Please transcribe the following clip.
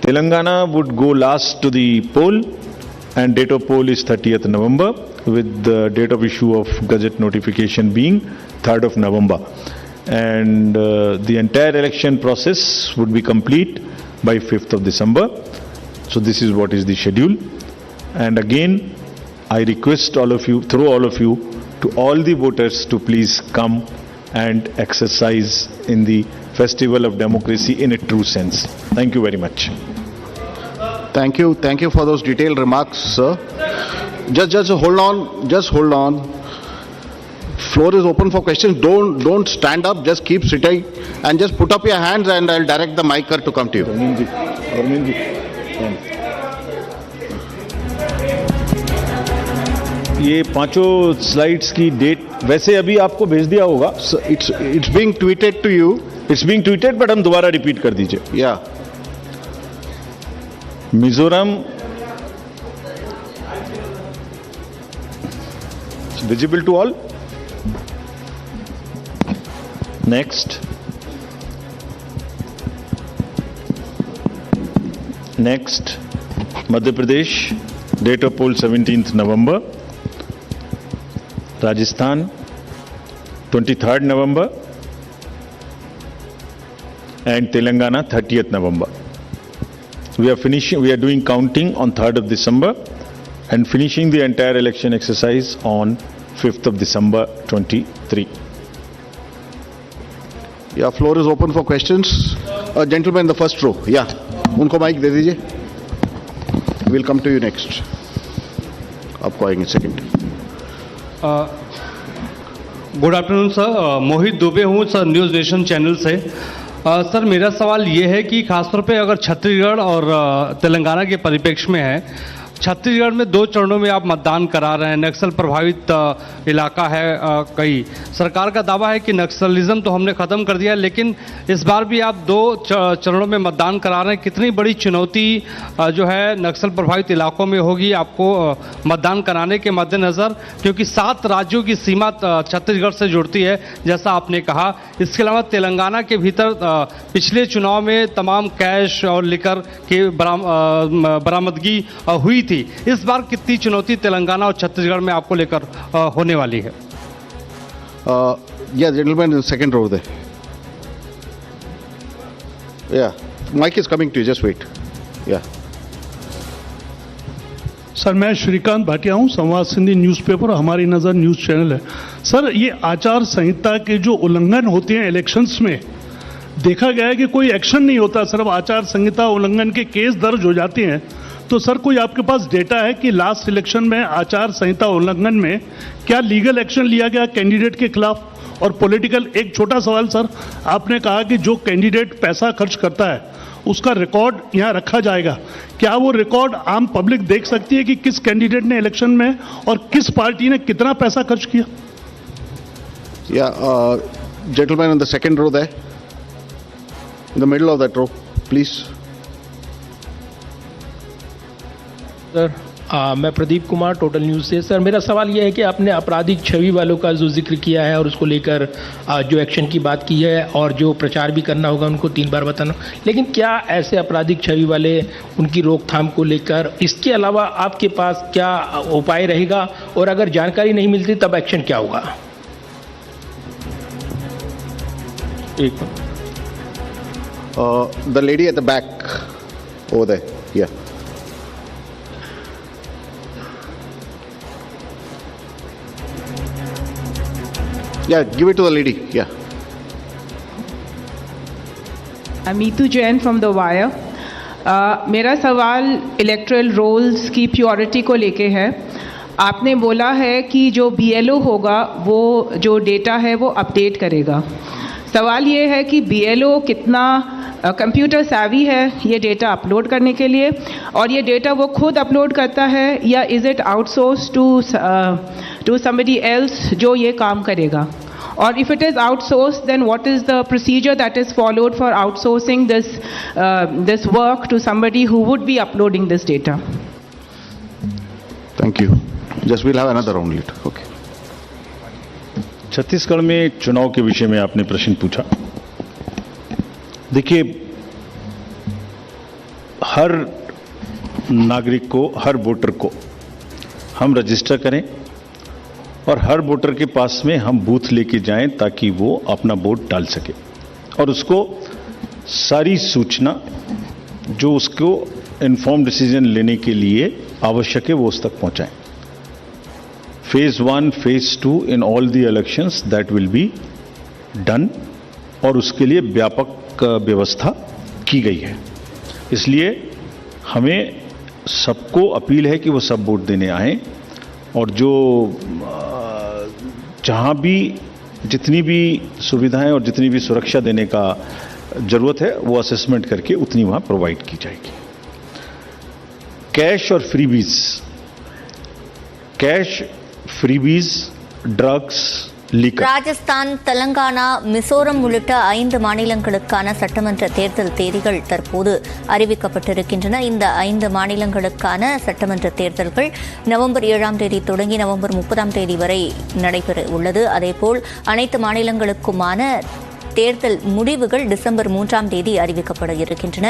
Telangana would go last to the poll, and date of poll is 30th November, with the date of issue of Gazette notification being 3rd of November. And the entire election process would be complete by 5th of December. So this is what is the schedule. And again, I request all of you, through all of you, to all the voters to please come and exercise in the festival of democracy in a true sense. Thank you very much. Thank you for those detailed remarks, sir. Just hold on. Floor is open for questions. Don't stand up, just keep sitting and just put up your hands and I'll direct the mic to come to you. ये पांचों slides की date वैसे अभी आपको भेज दिया होगा. It's being tweeted to you. It's being tweeted, but हम दोबारा रिपीट कर दीजिए. Yeah. Mizoram visible to all. Next Madhya Pradesh, date of poll 17th November. Rajasthan 23rd November, and Telangana 30th November. We are doing counting on 3rd of December and finishing the entire election exercise on 5th of December 23. Yeah, floor is open for questions. Gentleman in the first row. Yeah. उनको mic दे दीजिए. We'll come to you next. आपको आएंगे second. Good afternoon sir, मोहित दुबे हूँ sir, news nation channel से. Sir मेरा सवाल ये है कि खासतौर पे अगर छत्तीसगढ़ और तेलंगाना के परिप्रेक्ष्य में है, छत्तीसगढ़ में 2 चरणों में आप मतदान करा रहे हैं, नक्सल प्रभावित इलाका है कई. सरकार का दावा है कि नक्सलिज्म तो हमने ख़त्म कर दिया है, लेकिन इस बार भी आप 2 चरणों में मतदान करा रहे हैं. कितनी बड़ी चुनौती जो है नक्सल प्रभावित इलाकों में होगी आपको मतदान कराने के मद्देनज़र, क्योंकि 7 राज्यों की सीमा छत्तीसगढ़ से जुड़ती है जैसा आपने कहा. इसके अलावा तेलंगाना के भीतर पिछले चुनाव में तमाम कैश और लिकर की बरामदगी हुई थी. इस बार कितनी चुनौती तेलंगाना और छत्तीसगढ़ में आपको लेकर होने वाली है? Yeah, gentleman in the second row there. Yeah, mic is coming to you. Just wait. Yeah. Sir मैं श्रीकांत भाटिया हूँ, संवाद सिंधी न्यूज़पेपर और हमारी नज़र न्यूज़ चैनल है. सर ये आचार संहिता के जो उल्लंघन होते हैं इलेक्शंस में, देखा गया है कि कोई एक्शन नहीं होता, सिर्फ आचार संहिता उल्लंघन के केस दर्ज हो जाते हैं. तो सर कोई आपके पास डेटा है कि लास्ट इलेक्शन में आचार संहिता उल्लंघन में क्या लीगल एक्शन लिया गया कैंडिडेट के खिलाफ? और पॉलिटिकल, एक छोटा सवाल सर, आपने कहा कि जो कैंडिडेट पैसा खर्च करता है उसका रिकॉर्ड यहाँ रखा जाएगा. क्या वो रिकॉर्ड आम पब्लिक देख सकती है कि किस कैंडिडेट ने इलेक्शन में और किस पार्टी ने कितना पैसा खर्च किया? Yeah, gentleman in the second row there. In the middle of that row, please. Sir मैं प्रदीप कुमार, टोटल न्यूज़ से. सर मेरा सवाल यह है कि आपने आपराधिक छवि वालों का जो जिक्र किया है और उसको लेकर जो एक्शन की बात की है और जो प्रचार भी करना होगा उनको 3 बार बताना, लेकिन क्या ऐसे आपराधिक छवि वाले, उनकी रोकथाम को लेकर इसके अलावा आपके पास क्या उपाय रहेगा, और अगर जानकारी नहीं मिलती तब एक्शन क्या होगा? The lady at the back over there. Yeah. Yeah, give it to the lady. Yeah. I'm Meetu Jain from The Wire. मेरा सवाल इलेक्ट्रल रोल्स की प्योरिटी को लेके है. आपने बोला है कि जो BLO होगा वो जो डेटा है वो अपडेट करेगा. सवाल ये है कि BLO कितना कंप्यूटर savvy है ये डेटा अपलोड करने के लिए, और ये डेटा वो खुद अपलोड करता है या is it outsource to somebody else जो ये काम करेगा? और if it is outsourced, then what is the procedure that is followed for outsourcing this work to somebody who would be uploading this data? Thank you. Just we'll have another round later. Okay. Chhattisgarh में चुनाव के विषय में आपने प्रश्न पूछा. देखिए, हर नागरिक को, हर वोटर को हम रजिस्टर करें और हर वोटर के पास में हम बूथ लेके जाएं ताकि वो अपना वोट डाल सके और उसको सारी सूचना जो उसको इन्फॉर्म डिसीजन लेने के लिए आवश्यक है वो उस तक पहुंचाएं. Phase 1, phase 2 in all the elections that will be done और उसके लिए व्यापक व्यवस्था की गई है. इसलिए हमें सबको अपील है कि वो सब वोट देने आएं और जो जहां भी जितनी भी सुविधाएं और जितनी भी सुरक्षा देने का जरूरत है वो असेसमेंट करके उतनी वहां प्रोवाइड की जाएगी. कैश और freebies, drugs, liquor. Rajasthan, Telangana, Mizoram உள்ளிட்ட 5 மாநிலங்களுக்கான சட்டமன்ற தேர்தல் தேதிகள் தற்போது அறிவிக்கப்பட்டிருக்கின்றன. இந்த 5 மாநிலங்களுக்கான சட்டமன்ற தேர்தல்கள் நவம்பர் 7ஆம் தேதி தொடங்கி நவம்பர் 30ஆம் தேதி வரை நடைபெற உள்ளது. அதேபோல் அனைத்து மாநிலங்களுக்குமான தேர்தல் முடிவுகள் டிசம்பர் 3ஆம் தேதி அறிவிக்கப்பட இருக்கின்றன.